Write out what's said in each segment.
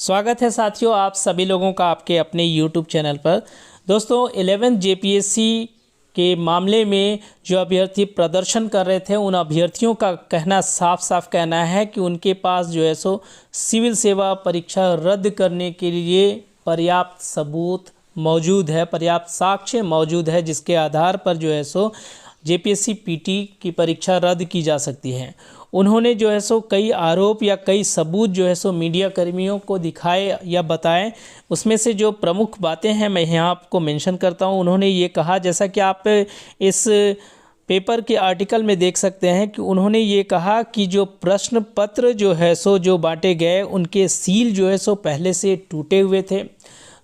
स्वागत है साथियों आप सभी लोगों का आपके अपने YouTube चैनल पर। दोस्तों 11th JPSC के मामले में जो अभ्यर्थी प्रदर्शन कर रहे थे उन अभ्यर्थियों का कहना साफ साफ कहना है कि उनके पास जो है सो सिविल सेवा परीक्षा रद्द करने के लिए पर्याप्त सबूत मौजूद है, पर्याप्त साक्ष्य मौजूद है, जिसके आधार पर जो है सो JPSC PT की परीक्षा रद्द की जा सकती है। उन्होंने जो है सो कई आरोप या कई सबूत जो है सो मीडिया कर्मियों को दिखाए या बताएं। उसमें से जो प्रमुख बातें हैं मैं यहाँ आपको मेंशन करता हूँ। उन्होंने ये कहा, जैसा कि आप इस पेपर के आर्टिकल में देख सकते हैं कि उन्होंने ये कहा कि जो प्रश्न पत्र जो है सो जो बांटे गए उनके सील जो है सो पहले से टूटे हुए थे।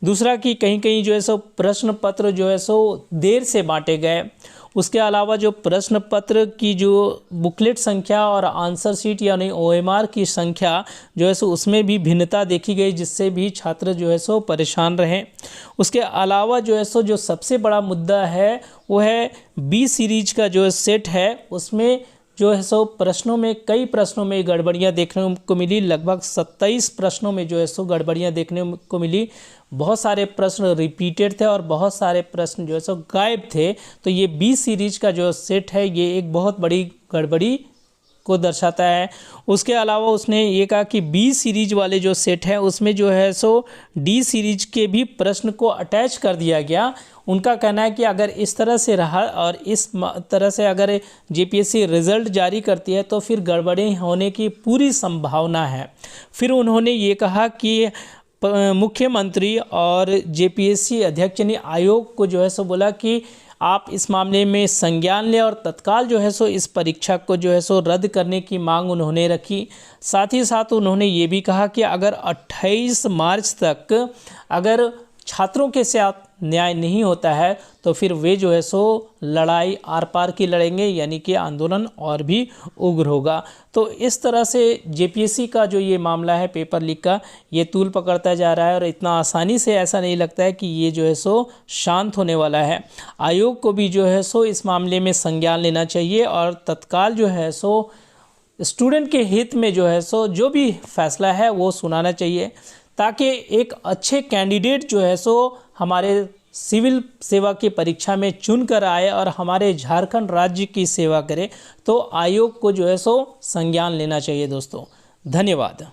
दूसरा कि कहीं कहीं जो है सो प्रश्न पत्र जो है सो देर से बांटे गए। उसके अलावा जो प्रश्न पत्र की जो बुकलेट संख्या और आंसर शीट यानी OMR की संख्या जो है सो उसमें भी भिन्नता देखी गई, जिससे भी छात्र जो है सो परेशान रहे। उसके अलावा जो है सो जो सबसे बड़ा मुद्दा है वो है B सीरीज का जो सेट है, उसमें जो है सो प्रश्नों में कई प्रश्नों में गड़बड़ियाँ देखने को मिली। लगभग 27 प्रश्नों में जो है सो गड़बड़ियाँ देखने को मिली। बहुत सारे प्रश्न रिपीटेड थे और बहुत सारे प्रश्न जो है सो गायब थे। तो ये B सीरीज का जो सेट है ये एक बहुत बड़ी गड़बड़ी को दर्शाता है। उसके अलावा उसने ये कहा कि B सीरीज वाले जो सेट है उसमें जो है सो D सीरीज के भी प्रश्न को अटैच कर दिया गया। उनका कहना है कि अगर इस तरह से रहा और इस तरह से अगर JPSC रिज़ल्ट जारी करती है तो फिर गड़बड़ी होने की पूरी संभावना है। फिर उन्होंने ये कहा कि मुख्यमंत्री और JPSC अध्यक्ष ने आयोग को जो है सो बोला कि आप इस मामले में संज्ञान लें और तत्काल जो है सो इस परीक्षा को जो है सो रद्द करने की मांग उन्होंने रखी। साथ ही साथ उन्होंने ये भी कहा कि अगर 28 मार्च तक अगर छात्रों के साथ न्याय नहीं होता है तो फिर वे जो है सो लड़ाई आर पार की लड़ेंगे, यानी कि आंदोलन और भी उग्र होगा। तो इस तरह से JPSC का जो ये मामला है पेपर लीक का, ये तूल पकड़ता जा रहा है और इतना आसानी से ऐसा नहीं लगता है कि ये जो है सो शांत होने वाला है। आयोग को भी जो है सो इस मामले में संज्ञान लेना चाहिए और तत्काल जो है सो स्टूडेंट के हित में जो है सो जो भी फैसला है वो सुनाना चाहिए, ताकि एक अच्छे कैंडिडेट जो है सो हमारे सिविल सेवा की परीक्षा में चुन कर आए और हमारे झारखंड राज्य की सेवा करे। तो आयोग को जो है सो संज्ञान लेना चाहिए दोस्तों। धन्यवाद।